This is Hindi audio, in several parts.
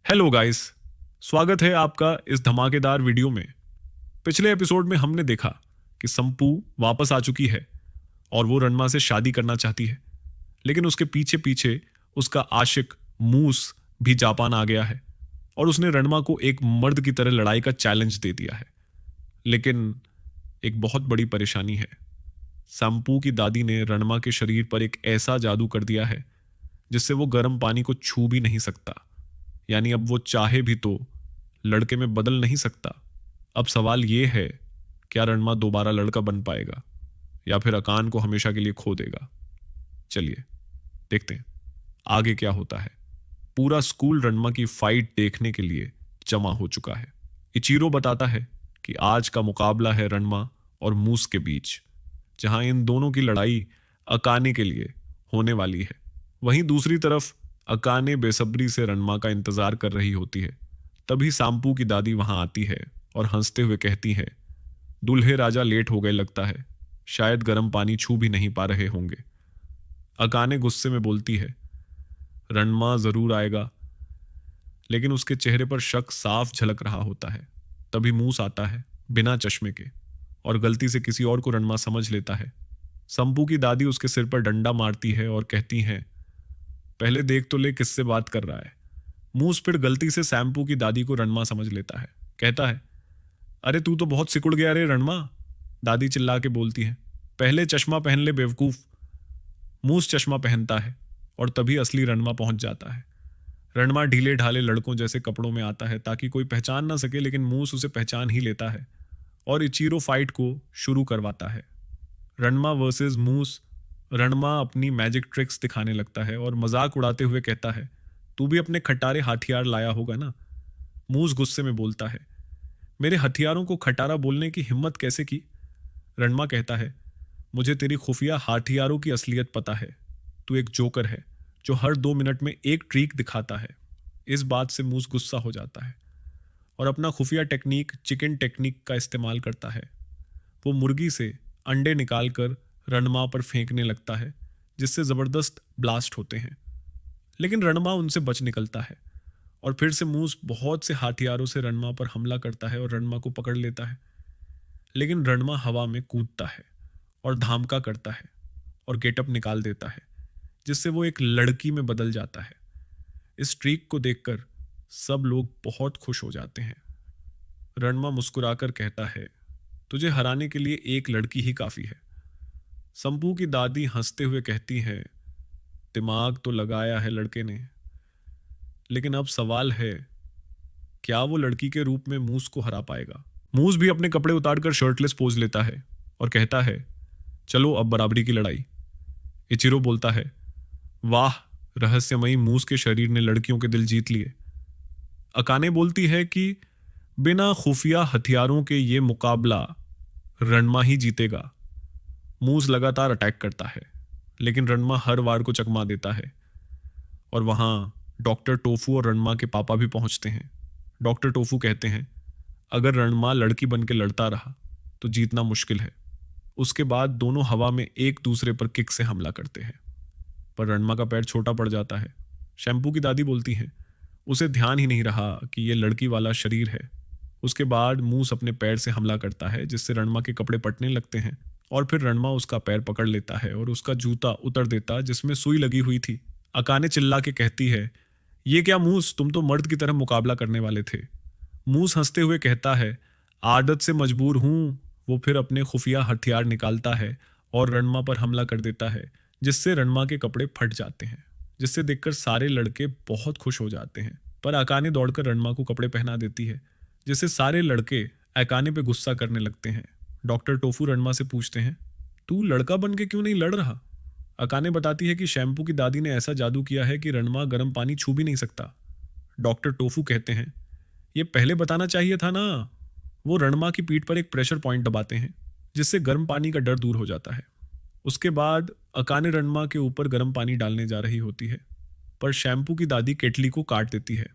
Hello guys. स्वागत है आपका इस धमाकेदार वीडियो में। पिछले एपिसोड में हमने देखा कि संपू वापस आ चुकी है और वो रणमा से शादी करना चाहती है, लेकिन उसके पीछे पीछे उसका आशिक मूस भी जापान आ गया है और उसने रणमा को एक मर्द की तरह लड़ाई का चैलेंज दे दिया है। लेकिन एक बहुत बड़ी परेशानी है। संपू की दादी ने रणमा के शरीर पर एक ऐसा जादू कर दिया है जिससे वो गर्म पानी को छू भी नहीं सकता। यानी अब वो चाहे भी तो लड़के में बदल नहीं सकता। अब सवाल ये है, क्या रणमा दोबारा लड़का बन पाएगा या फिर अकान को हमेशा के लिए खो देगा। चलिए देखते हैं आगे क्या होता है। पूरा स्कूल रणमा की फाइट देखने के लिए जमा हो चुका है। इचीरो बताता है कि आज का मुकाबला है रणमा और मूस के बीच, जहां इन दोनों की लड़ाई अकाने के लिए होने वाली है। वहीं दूसरी तरफ अकाने बेसब्री से रणमा का इंतजार कर रही होती है। तभी सांपू की दादी वहां आती है और हंसते हुए कहती है, दूल्हे राजा लेट हो गए लगता है, शायद गर्म पानी छू भी नहीं पा रहे होंगे। अकाने गुस्से में बोलती है, रणमा जरूर आएगा, लेकिन उसके चेहरे पर शक साफ झलक रहा होता है। तभी मूस आता है बिना चश्मे के और गलती से किसी और को रणमा समझ लेता है। संपू की दादी उसके सिर पर डंडा मारती है और कहती है, पहले देख तो ले किससे बात कर रहा है। मूस फिर गलती से शैम्पू की दादी को रणमा समझ लेता है। कहता है, अरे तू तो बहुत सिकुड़ गया रे रणमा। दादी चिल्ला के बोलती है, पहले चश्मा पहन ले बेवकूफ। मूस चश्मा पहनता है और तभी असली रणमा पहुंच जाता है। रणमा ढीले ढाले लड़कों जैसे कपड़ों में आता है ताकि कोई पहचान ना सके, लेकिन मूस उसे पहचान ही लेता है और इचीरो फाइट को शुरू करवाता है। रणमा वर्सेस मूस। रणमा अपनी मैजिक ट्रिक्स दिखाने लगता है और मजाक उड़ाते हुए कहता है, तू भी अपने खटारे हथियार लाया होगा ना। मूस गुस्से में बोलता है, मेरे हथियारों को खटारा बोलने की हिम्मत कैसे की। रणमा कहता है, मुझे तेरी खुफिया हथियारों की असलियत पता है। तू एक जोकर है जो हर 2 मिनट में एक ट्रिक दिखाता है। इस बात से मूस गुस्सा हो जाता है और अपना खुफिया टेक्निक चिकन टेक्निक का इस्तेमाल करता है। वो मुर्गी से अंडे निकालकर रणमा पर फेंकने लगता है, जिससे जबरदस्त ब्लास्ट होते हैं। लेकिन रणमा उनसे बच निकलता है और फिर से मूस बहुत से हथियारों से रणमा पर हमला करता है और रणमा को पकड़ लेता है। लेकिन रणमा हवा में कूदता है और धामका करता है और गेटअप निकाल देता है, जिससे वो एक लड़की में बदल जाता है। इस ट्रिक को देखकर सब लोग बहुत खुश हो जाते हैं। रणमा मुस्कुराकर कहता है, तुझे हराने के लिए एक लड़की ही काफी है। संपू की दादी हंसते हुए कहती है, दिमाग तो लगाया है लड़के ने, लेकिन अब सवाल है, क्या वो लड़की के रूप में मूस को हरा पाएगा। मूस भी अपने कपड़े उतारकर शर्टलेस पोज लेता है और कहता है, चलो अब बराबरी की लड़ाई। इचिरो बोलता है, वाह, रहस्यमयी मूस के शरीर ने लड़कियों के दिल जीत लिए। अकाने बोलती है कि बिना खुफिया हथियारों के ये मुकाबला रणमा ही जीतेगा। मूस लगातार अटैक करता है, लेकिन रणमा हर वार को चकमा देता है। और वहां डॉक्टर टोफू और रणमा के पापा भी पहुंचते हैं। डॉक्टर टोफू कहते हैं, अगर रणमा लड़की बन के लड़ता रहा तो जीतना मुश्किल है। उसके बाद दोनों हवा में एक दूसरे पर किक से हमला करते हैं, पर रणमा का पैर छोटा पड़ जाता है। शैम्पू की दादी बोलती है, उसे ध्यान ही नहीं रहा कि यह लड़की वाला शरीर है। उसके बाद मूस अपने पैर से हमला करता है, जिससे रणमा के कपड़े पटने लगते हैं और फिर रणमा उसका पैर पकड़ लेता है और उसका जूता उतर देता जिसमें सुई लगी हुई थी। अकाने चिल्ला के कहती है, ये क्या मूस, तुम तो मर्द की तरह मुकाबला करने वाले थे। मूस हंसते हुए कहता है, आदत से मजबूर हूं। वो फिर अपने खुफिया हथियार निकालता है और रणमा पर हमला कर देता है, जिससे रणमा के कपड़े फट जाते हैं, जिससे देखकर सारे लड़के बहुत खुश हो जाते हैं। पर अकाने दौड़कर रणमा को कपड़े पहना देती है, जिससे सारे लड़के अकाने पे गुस्सा करने लगते हैं। डॉक्टर टोफू रणमा से पूछते हैं, तू लड़का बन के क्यों नहीं लड़ रहा। अकाने बताती है कि शैम्पू की दादी ने ऐसा जादू किया है कि रणमा गर्म पानी छू भी नहीं सकता। डॉक्टर टोफू कहते हैं, ये पहले बताना चाहिए था ना। वो रणमा की पीठ पर एक प्रेशर पॉइंट दबाते हैं, जिससे गर्म पानी का डर दूर हो जाता है। उसके बाद अकाने रणमा के ऊपर गर्म पानी डालने जा रही होती है, पर शैम्पू की दादी केटली को काट देती है।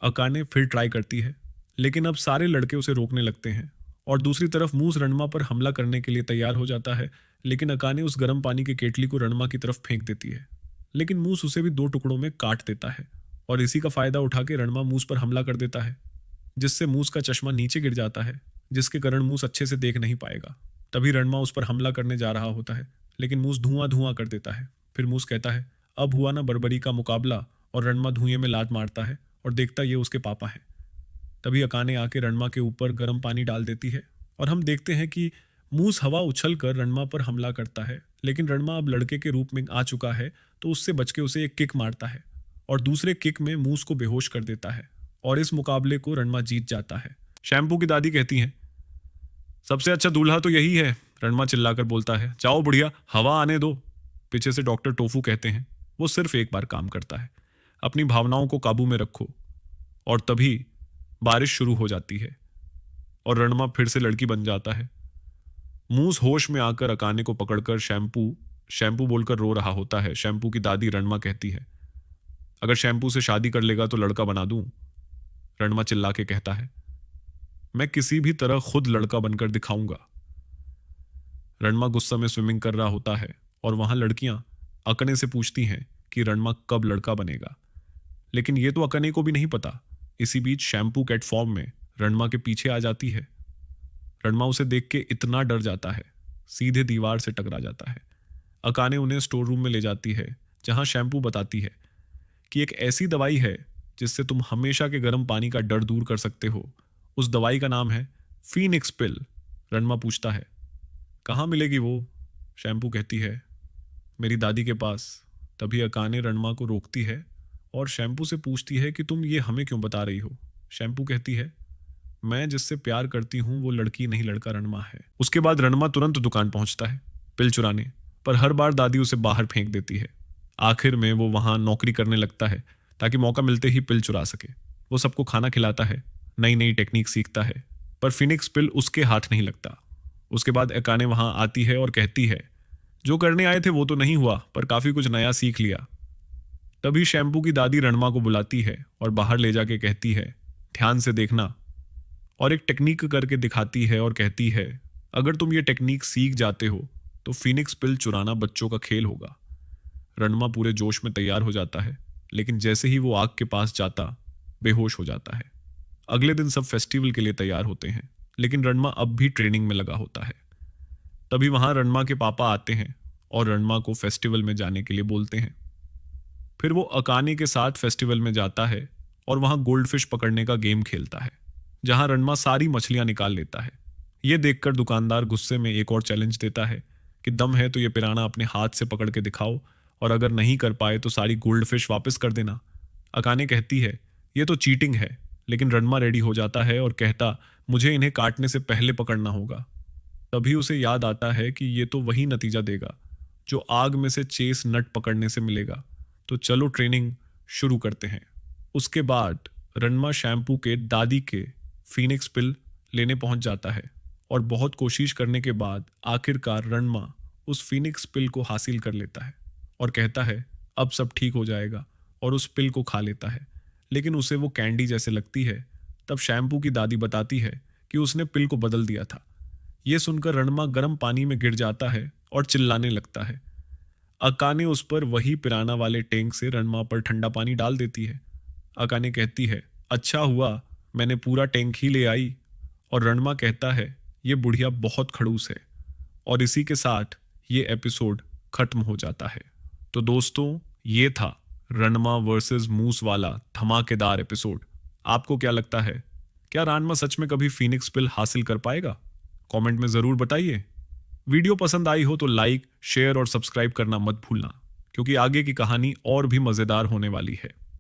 अकाने फिर ट्राई करती है, लेकिन अब सारे लड़के उसे रोकने लगते हैं और दूसरी तरफ मूस रणमा पर हमला करने के लिए तैयार हो जाता है, लेकिन अकाने उस गर्म पानी की केटली को रणमा की तरफ फेंक देती है। लेकिन मूस उसे भी 2 टुकड़ों में काट देता है और इसी का फायदा उठा के रणमा मूस पर हमला कर देता है, जिससे मूस का चश्मा नीचे गिर जाता है, जिसके कारण मूस अच्छे से देख नहीं पाएगा। तभी रणमा उस पर हमला करने जा रहा होता है, लेकिन मूस धुआं धुआं कर देता है। फिर मूस कहता है, अब हुआ ना बर्बरी का मुकाबला, और रणमा धुएं में लात मारता है और देखता ये उसके पापा हैं। तभी अकाने आके रणमा के ऊपर गर्म पानी डाल देती है और हम देखते हैं कि मूस हवा उछल कर रणमा पर हमला करता है, लेकिन रणमा अब लड़के के रूप में आ चुका है तो उससे बच के उसे एक किक मारता है और दूसरे किक में मूस को बेहोश कर देता है और इस मुकाबले को रणमा जीत जाता है। शैम्पू की दादी कहती हैं, सबसे अच्छा दूल्हा तो यही है। रणमा चिल्लाकर बोलता है, जाओ बुढ़िया, हवा आने दो। पीछे से डॉक्टर टोफू कहते हैं, वो सिर्फ एक बार काम करता है, अपनी भावनाओं को काबू में रखो। और तभी बारिश शुरू हो जाती है और रणमा फिर से लड़की बन जाता है। मूस होश में आकर अकाने को पकड़कर शैम्पू शैम्पू बोलकर रो रहा होता है। शैम्पू की दादी रणमा कहती है, अगर शैम्पू से शादी कर लेगा तो लड़का बना दूं। रणमा चिल्ला के कहता है, मैं किसी भी तरह खुद लड़का बनकर दिखाऊंगा। रणमा गुस्सा में स्विमिंग कर रहा होता है और वहां लड़कियां अकने से पूछती हैं कि रणमा कब लड़का बनेगा, लेकिन ये तो अकने को भी नहीं पता। इसी बीच शैम्पू कैट फॉर्म में रणमा के पीछे आ जाती है। रणमा उसे देख के इतना डर जाता है, सीधे दीवार से टकरा जाता है। अकाने उन्हें स्टोर रूम में ले जाती है, जहां शैम्पू बताती है कि एक ऐसी दवाई है जिससे तुम हमेशा के गर्म पानी का डर दूर कर सकते हो। उस दवाई का नाम है फीनिक्स पिल। रणमा पूछता है, कहाँ मिलेगी वो? शैम्पू कहती है, मेरी दादी के पास। तभी अकाने रणमा को रोकती है और शैम्पू से पूछती है कि तुम ये हमें क्यों बता रही हो? शैम्पू कहती है, मैं जिससे प्यार करती हूँ वो लड़की नहीं लड़का रणमा है। उसके बाद रणमा तुरंत दुकान पहुंचता है पिल चुराने, पर हर बार दादी उसे बाहर फेंक देती है। आखिर में वो वहां नौकरी करने लगता है ताकि मौका मिलते ही पिल चुरा सके। वो सबको खाना खिलाता है, नई नई टेक्निक सीखता है, पर फिनिक्स पिल उसके हाथ नहीं लगता। उसके बाद अकाने वहां आती है और कहती है, जो करने आए थे वो तो नहीं हुआ, पर काफी कुछ नया सीख लिया। तभी शैम्पू की दादी रणमा को बुलाती है और बाहर ले जाके कहती है, ध्यान से देखना, और एक टेक्निक करके दिखाती है और कहती है, अगर तुम ये टेक्निक सीख जाते हो तो फिनिक्स पिल चुराना बच्चों का खेल होगा। रणमा पूरे जोश में तैयार हो जाता है, लेकिन जैसे ही वो आग के पास जाता बेहोश हो जाता है। अगले दिन सब फेस्टिवल के लिए तैयार होते हैं, लेकिन रणमा अब भी ट्रेनिंग में लगा होता है। तभी वहां रणमा के पापा आते हैं और रणमा को फेस्टिवल में जाने के लिए बोलते हैं। फिर वो अकाने के साथ फेस्टिवल में जाता है और वहां गोल्ड फिश पकड़ने का गेम खेलता है, जहां रणमा सारी मछलियां निकाल लेता है। ये देखकर दुकानदार गुस्से में एक और चैलेंज देता है कि दम है तो ये पिराना अपने हाथ से पकड़ के दिखाओ, और अगर नहीं कर पाए तो सारी गोल्ड फिश वापस कर देना। अकाने कहती है, ये तो चीटिंग है, लेकिन रणमा रेडी हो जाता है और कहता, मुझे इन्हें काटने से पहले पकड़ना होगा। तभी उसे याद आता है कि ये तो वही नतीजा देगा जो आग में से चेस नट पकड़ने से मिलेगा। तो चलो ट्रेनिंग शुरू करते हैं। उसके बाद रणमा शैम्पू के दादी के फिनिक्स पिल लेने पहुंच जाता है और बहुत कोशिश करने के बाद आखिरकार रणमा उस फिनिक्स पिल को हासिल कर लेता है और कहता है, अब सब ठीक हो जाएगा, और उस पिल को खा लेता है, लेकिन उसे वो कैंडी जैसे लगती है। तब शैम्पू की दादी बताती है कि उसने पिल को बदल दिया था। यह सुनकर रणमा गर्म पानी में गिर जाता है और चिल्लाने लगता है। अकाने उस पर वही पिराना वाले टैंक से रणमा पर ठंडा पानी डाल देती है। अकाने कहती है, अच्छा हुआ मैंने पूरा टैंक ही ले आई, और रणमा कहता है, ये बुढ़िया बहुत खड़ूस है। और इसी के साथ ये एपिसोड खत्म हो जाता है। तो दोस्तों, ये था रणमा वर्सेस मूस वाला धमाकेदार एपिसोड। आपको क्या लगता है, क्या रणमा सच में कभी फिनिक्स पिल हासिल कर पाएगा? कमेंट में जरूर बताइए। वीडियो पसंद आई हो तो लाइक, शेयर और सब्सक्राइब करना मत भूलना, क्योंकि आगे की कहानी और भी मजेदार होने वाली है।